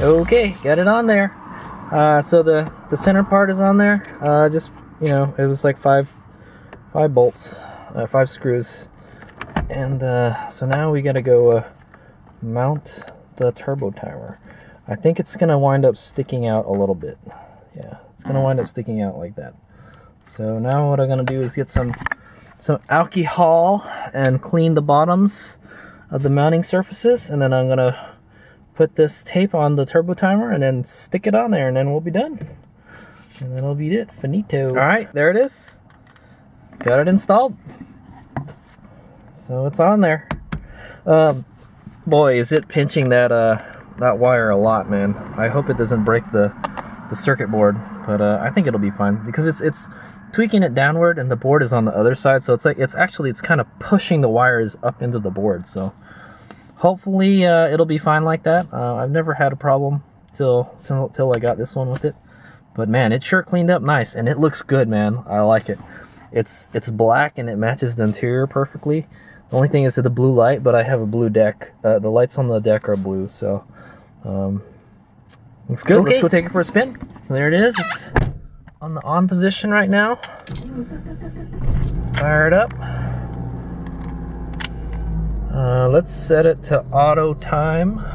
Okay, got it on there. So the center part is on there. Just, you know, it was like five bolts, 5 screws, and so now we gotta go mount the turbo timer. I think it's gonna wind up sticking out a little bit. Yeah, it's gonna wind up sticking out like that. So now what I'm gonna do is get some alcohol and clean the bottoms of the mounting surfaces, and then I'm gonna put this tape on the turbo timer and then stick it on there, and then we'll be done. And that'll be it. Finito. All right, there it is. Got it installed. So it's on there. Boy, is it pinching that wire a lot, man. I hope it doesn't break the circuit board, but I think it'll be fine because it's tweaking it downward and the board is on the other side, so it's kind of pushing the wires up into the board. So hopefully it'll be fine like that. I've never had a problem till I got this one with it, but man, it sure cleaned up nice and it looks good, man. I like it. It's black and it matches the interior perfectly. The only thing is the blue light, but I have a blue deck. The lights on the deck are blue, so looks good. Okay. Let's go take it for a spin. There it is. It's on the on position right now. Fire it up. Let's set it to auto time.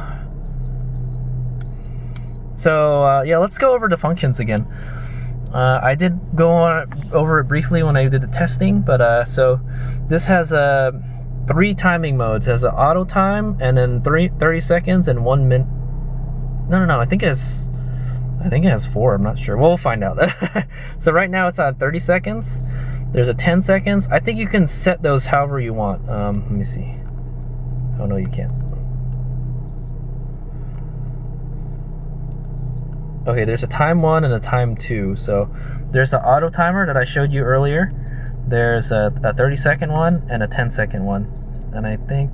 So yeah, let's go over the functions again. I did go over it briefly when I did the testing, but so this has 3 timing modes. It has an auto time, and then 30 seconds and 1 minute. No, I think it has 4. I'm not sure. We'll find out. So right now it's on 30 seconds. There's a 10 seconds. I think you can set those however you want. Let me see. Oh no, you can't. Okay, there's a time 1 and a time 2. So there's the auto timer that I showed you earlier. There's a 30-second one and a 10-second one. And I think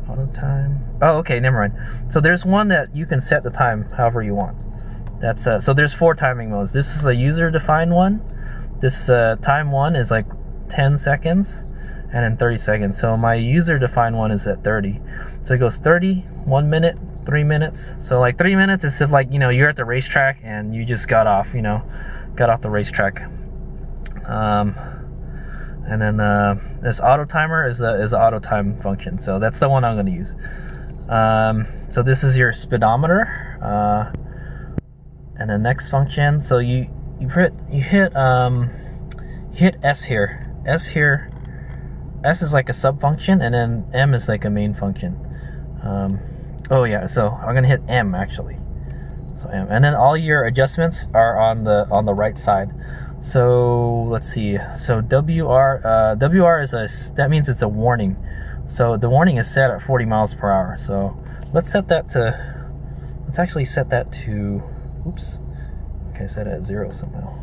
auto time. Oh, okay, never mind. So there's one that you can set the time however you want. That's so there's 4 timing modes. This is a user-defined one. This time 1 is like 10 seconds and then 30 seconds. So my user-defined one is at 30. So it goes 30, 1 minute, 3 minutes. So like 3 minutes is if, like, you know, you're at the racetrack and you just got off the racetrack. And then this auto timer is the auto time function. So that's the one I'm going to use. So this is your speedometer. And the next function. So you hit S here. S is like a sub function, and then M is like a main function. Oh yeah, so I'm gonna hit M actually. So M, and then all your adjustments are on the right side. So let's see. So WR is that means it's a warning. So the warning is set at 40 miles per hour. So let's actually set that to. Oops. Okay, set it at 0 somehow.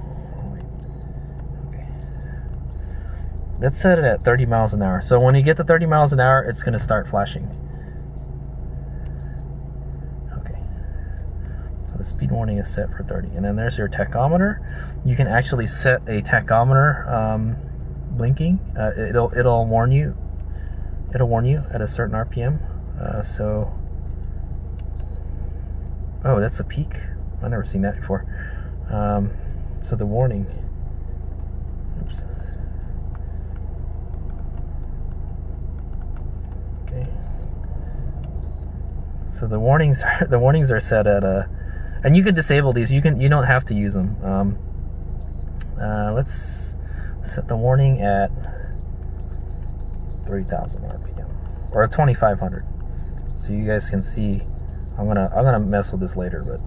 Let's set it at 30 miles an hour. So when you get to 30 miles an hour, it's going to start flashing. Okay. So the speed warning is set for 30. And then there's your tachometer. You can actually set a tachometer blinking. It'll warn you. It'll warn you at a certain RPM. Oh, that's a peak. I've never seen that before. So the warning. Oops. So the warnings are set at and you can disable these. You don't have to use them. Let's set the warning at 3,000 RPM or 2,500, so you guys can see. I'm gonna mess with this later, but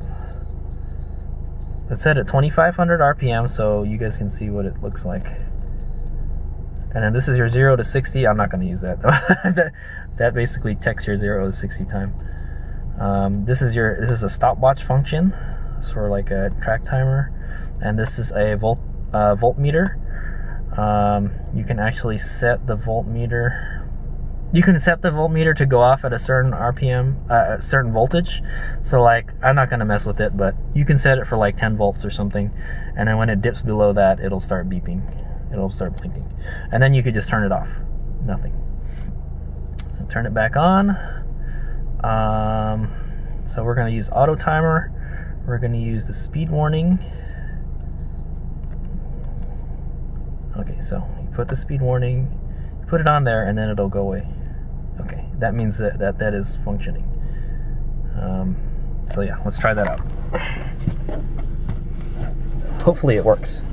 let's set at 2,500 RPM so you guys can see what it looks like. And then this is your 0 to 60. I'm not going to use that. that basically checks your 0 to 60 time. This is a stopwatch function. It's for like a track timer, and this is a voltmeter. You can actually set the voltmeter. You can set the voltmeter to go off at a certain RPM, a certain voltage. So like, I'm not gonna mess with it, but you can set it for like 10 volts or something, and then when it dips below that, it'll start beeping. It'll start blinking, and then you could just turn it off. Nothing. So turn it back on. So we're going to use auto timer. We're going to use the speed warning. Okay, so you put the speed warning, you put it on there, and then it'll go away. Okay, that means that is functioning. So yeah, let's try that out. Hopefully it works.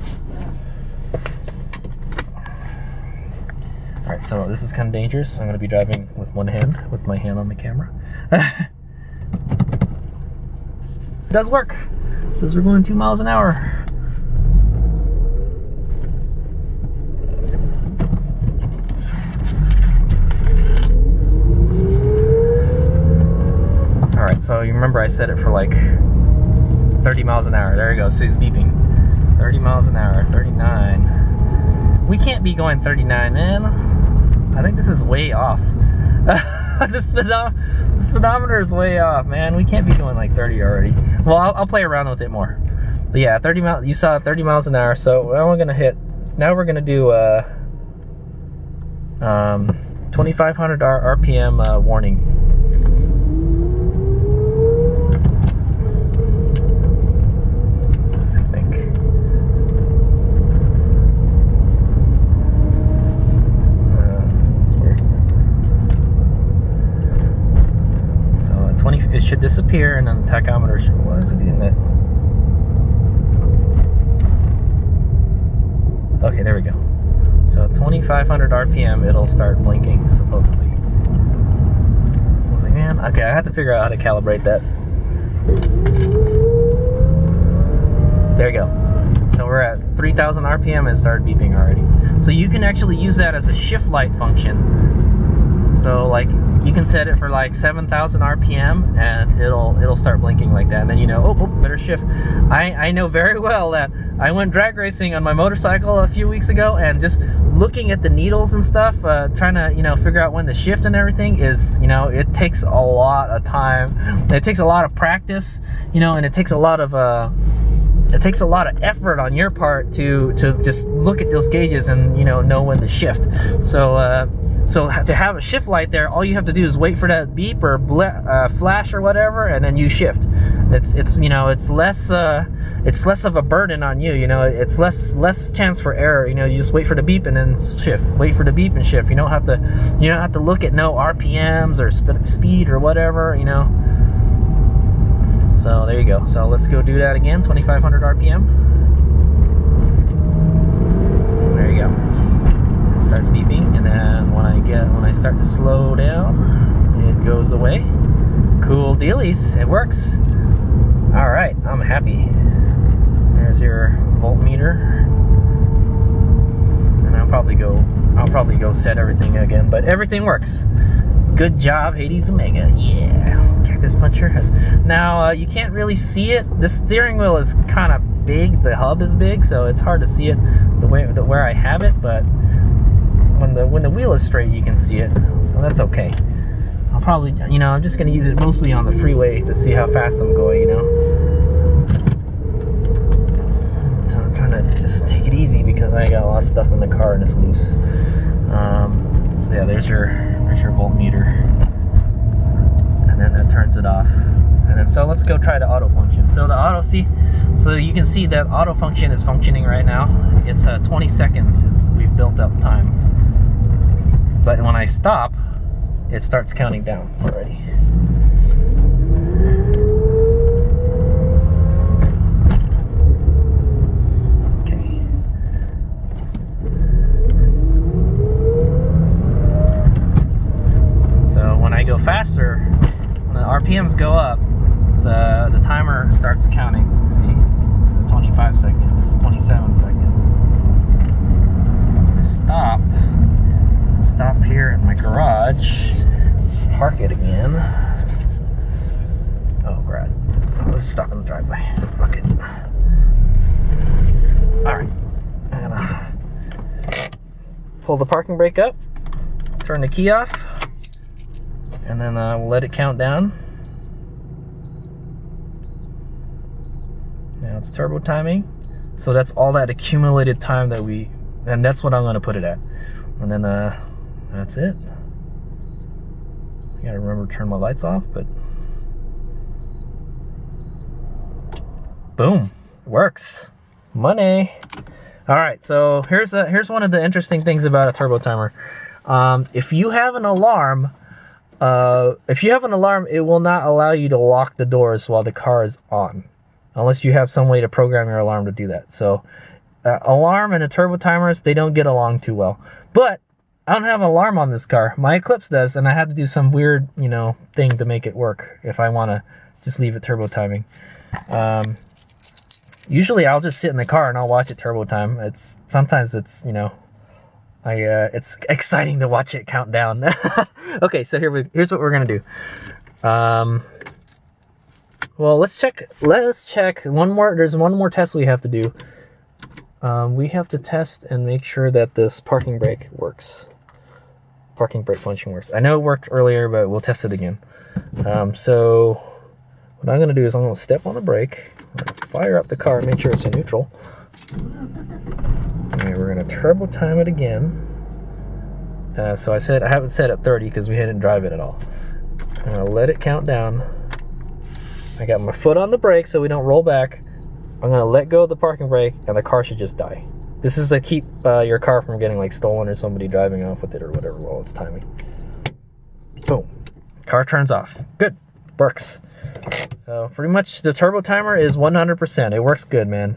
Alright, so this is kind of dangerous. I'm going to be driving with one hand, with my hand on the camera. It does work. It says we're going 2 miles an hour. Alright, so you remember I set it for like 30 miles an hour. There you go, so it's beeping. 30 miles an hour, 39. We can't be going 39, man. I think this is way off. The speedometer is way off, man. We can't be going like 30 already. Well, I'll play around with it more. But yeah, 30 miles. You saw 30 miles an hour. So now we're gonna hit. Now we're gonna do 2,500 RPM warning. It should disappear, and then the tachometer should, what is it doing that? Okay, there we go. So 2,500 RPM, it'll start blinking, supposedly. I was like, man, okay, I have to figure out how to calibrate that. There you go. So we're at 3,000 RPM and it started beeping already. So you can actually use that as a shift light function. So like, you can set it for like 7,000 RPM and it'll start blinking like that, and then you know, oh, better shift. I know very well that I went drag racing on my motorcycle a few weeks ago, and just looking at the needles and stuff, trying to, you know, figure out when to shift and everything is, you know, it takes a lot of time. It takes a lot of practice, you know, and it takes a lot of effort on your part to just look at those gauges and, you know when to shift. So to have a shift light there, all you have to do is wait for that beep or flash or whatever, and then you shift. It's you know, it's less of a burden on you. You know, it's less chance for error. You know, you just wait for the beep and then shift. Wait for the beep and shift. You don't have to look at no RPMs or speed or whatever. You know. So there you go. So let's go do that again. 2,500 RPM. There you go. It starts beeping, and then when I start to slow down, it goes away. Cool dealies. It works. All right, I'm happy. There's your voltmeter, and I'll probably go set everything again, but everything works. Good job, Hades Omega. Yeah. Cactus Puncher has. Now you can't really see it. The steering wheel is kind of big. The hub is big, so it's hard to see it where I have it. But when the wheel is straight, you can see it. So that's okay. I'll probably, you know, I'm just gonna use it mostly on the freeway to see how fast I'm going. You know. So I'm trying to just take it easy because I got a lot of stuff in the car and it's loose. So yeah, there's your voltmeter, and then that turns it off. And then so let's go try the auto function. So the auto, so you can see that auto function is functioning right now. It's 20 seconds. We've built up time. But when I stop, it starts counting down already. Faster, when the RPMs go up, the timer starts counting. See, this is 25 seconds, 27 seconds. Stop here in my garage, park it again. Oh, crap. Let's stop in the driveway. Fuck it. Alright. I'm gonna pull the parking brake up, turn the key off, and then we'll let it count down. Now it's turbo timing. So that's all that accumulated time that and that's what I'm gonna put it at. And then that's it. I gotta remember to turn my lights off, but Boom, works. Money. All right, so here's one of the interesting things about a turbo timer. If you have an alarm, it will not allow you to lock the doors while the car is on, unless you have some way to program your alarm to do that. So alarm and the turbo timers, they don't get along too well. But I don't have an alarm on this car. My Eclipse does, and I had to do some weird, thing to make it work if I want to just leave it turbo timing. Usually I'll just sit in the car and I'll watch it turbo time. Sometimes it's it's exciting to watch it count down. Okay, so here's what we're gonna do. Well, let's check one more. There's one more test we have to do. We have to test and make sure that this parking brake works. Parking brake function works. I know it worked earlier, but we'll test it again. So what I'm gonna do is I'm gonna step on the brake, fire up the car, make sure it's in neutral. And we're gonna turbo time it again. So I haven't set at 30 because we didn't drive it at all. I'm gonna let it count down. I got my foot on the brake so we don't roll back. I'm gonna let go of the parking brake and the car should just die. This is to keep your car from getting like stolen or somebody driving off with it or whatever while it's timing. Boom, car turns off. Good, works. So pretty much the turbo timer is 100%. It works good, man.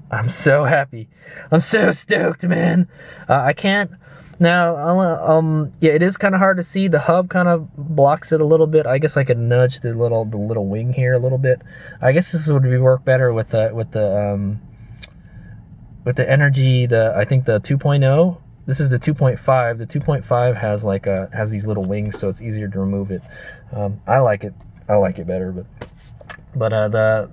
I'm so happy. I'm so stoked, man. I can't now. Yeah, it is kind of hard to see. The hub kind of blocks it a little bit. I guess I could nudge the little wing here a little bit. I guess this would work better with the energy. I think the 2.0. This is the 2.5. The 2.5 has these little wings, so it's easier to remove it. I like it. I like it better, but the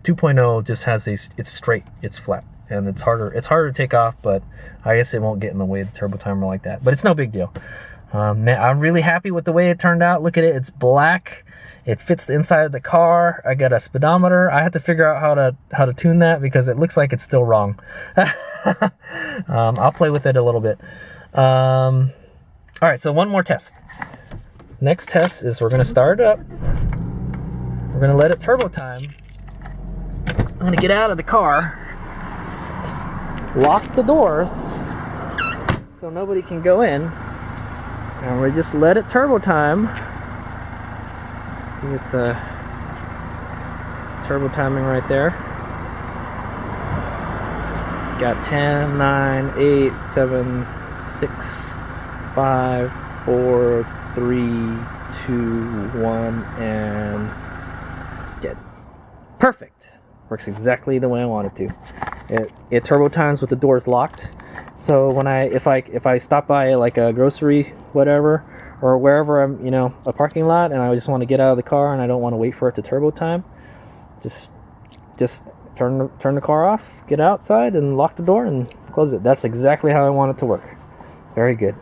2.0 just has it's straight, it's flat, and it's harder to take off, but I guess it won't get in the way of the turbo timer like that, but it's no big deal. Man, I'm really happy with the way it turned out. Look at it, it's black, it fits the inside of the car. I got a speedometer. I have to figure out how to tune that because it looks like it's still wrong. I'll play with it a little bit. All right, so one more test. Next test is we're gonna start it up. We're gonna let it turbo time. I'm gonna get out of the car, lock the doors so nobody can go in, and we just let it turbo time. See, it's turbo timing right there. Got 10, 9, 8, 7, 6, 5, 4, 3, 2, 1, and dead. Perfect. Works exactly the way I want it to. It turbo times with the doors locked. So when if I stop by like a grocery, whatever, or wherever I'm, a parking lot, and I just want to get out of the car and I don't want to wait for it to turbo time, just turn the car off, get outside, and lock the door and close it. That's exactly how I want it to work. Very good.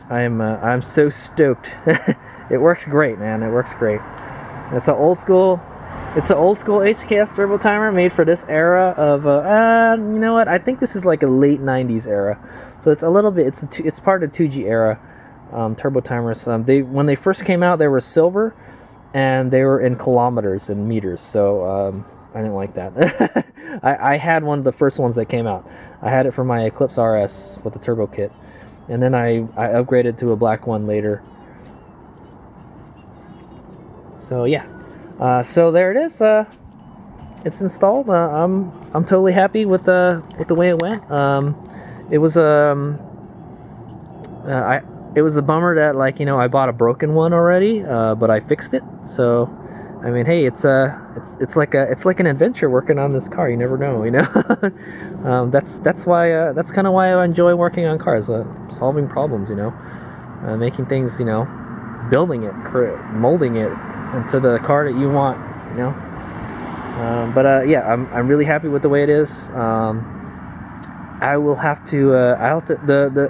I'm so stoked. It works great, man. It works great. It's an old school HKS Turbo Timer made for this era of you know what? I think this is like a late 90s era. So it's a little bit. It's part of the 2G era. Turbo timers. When they first came out, they were silver, and they were in kilometers and meters. So I didn't like that. I had one of the first ones that came out. I had it for my Eclipse RS with the turbo kit. And then I upgraded to a black one later. So yeah, so there it is. It's installed. I'm totally happy with the way it went. It was it was a bummer that I bought a broken one already, but I fixed it. So I mean, hey, it's like an adventure working on this car. You never know, that's kind of why I enjoy working on cars, solving problems, making things, building it, molding it into the car that you want, yeah, I'm really happy with the way it is. It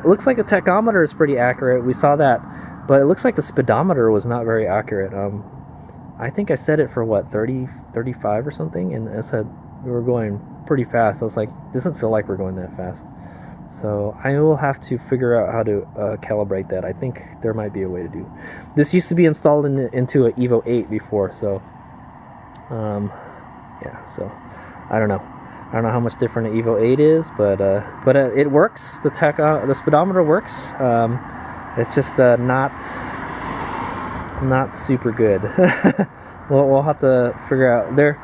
looks like the tachometer is pretty accurate. We saw that, but it looks like the speedometer was not very accurate. I think I set it for what, 30, 35 or something, and it said we were going pretty fast. I was like, doesn't feel like we're going that fast. So I will have to figure out how to calibrate that. I think there might be a way to do. This used to be installed into an Evo 8 before, so Yeah, so I don't know. I don't know how much different an Evo 8 is, but it works. The speedometer works. It's just not super good. we'll have to figure out there.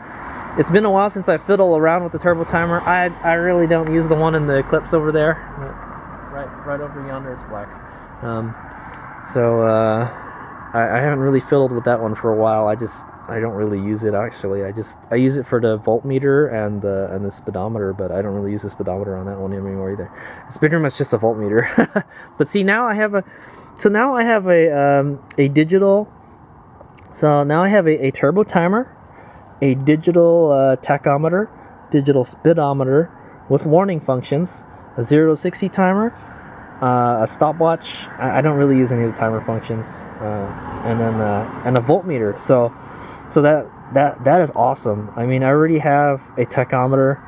It's been a while since I fiddle around with the turbo timer. I really don't use the one in the Eclipse over there. Right over yonder, it's black. I haven't really fiddled with that one for a while. I don't really use it actually. I use it for the voltmeter and the speedometer, but I don't really use the speedometer on that one anymore either. It's pretty much just a voltmeter. But see, now I have a digital. So now I have a turbo timer, a digital tachometer, digital speedometer with warning functions, a 0 to 60 timer, a stopwatch. I don't really use any of the timer functions, and then and a voltmeter. So that is awesome. I mean, I already have a tachometer.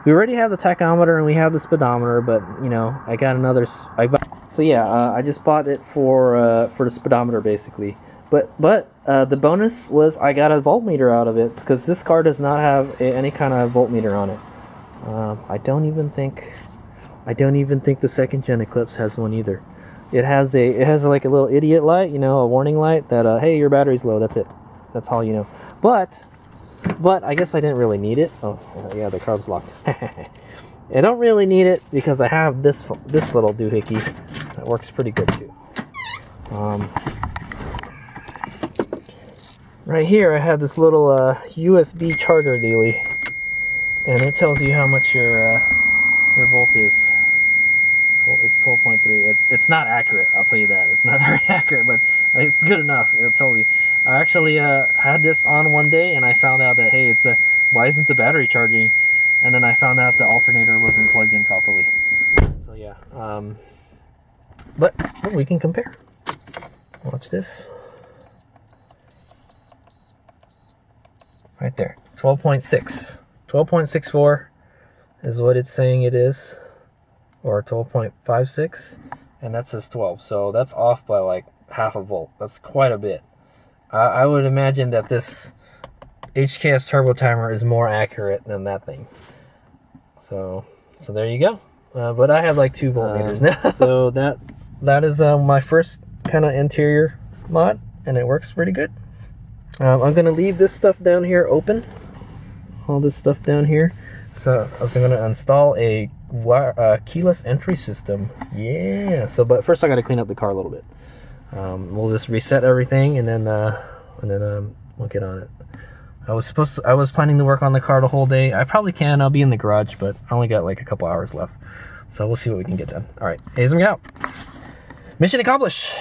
We already have the tachometer and we have the speedometer, but you know, I got another. So yeah, I just bought it for the speedometer basically. But the bonus was I got a voltmeter out of it because this car does not have any kind of voltmeter on it. I don't even think the second gen Eclipse has one either. It has like a little idiot light, you know, a warning light that hey, your battery's low. That's it. That's all you know. But I guess I didn't really need it. Oh yeah, the car's locked. I don't really need it because I have this little doohickey that works pretty good too. Right here I have this little USB charger dealie, and it tells you how much your volt is. It's 12.3. It's not accurate, I'll tell you that. It's not very accurate, but it's good enough. It'll tell you. I actually had this on one day, and I found out that hey, why isn't the battery charging? And then I found out the alternator wasn't plugged in properly. So yeah, but we can compare. Watch this. Right there, 12.6. 12.64 is what it's saying it is, or 12.56, and that says 12. So that's off by like half a volt. That's quite a bit. I would imagine that this HKS Turbo Timer is more accurate than that thing. So there you go. But I have like 2 voltmeters now. So that is my first kind of interior mod, and it works pretty good. I'm gonna leave this stuff down here open, all this stuff down here. So I was gonna install a keyless entry system. Yeah. So, but first I gotta clean up the car a little bit. We'll just reset everything, and then we'll get on it. I was planning to work on the car the whole day. I probably can. I'll be in the garage, but I only got like a couple hours left. So we'll see what we can get done. All right, Hazem out. Mission accomplished.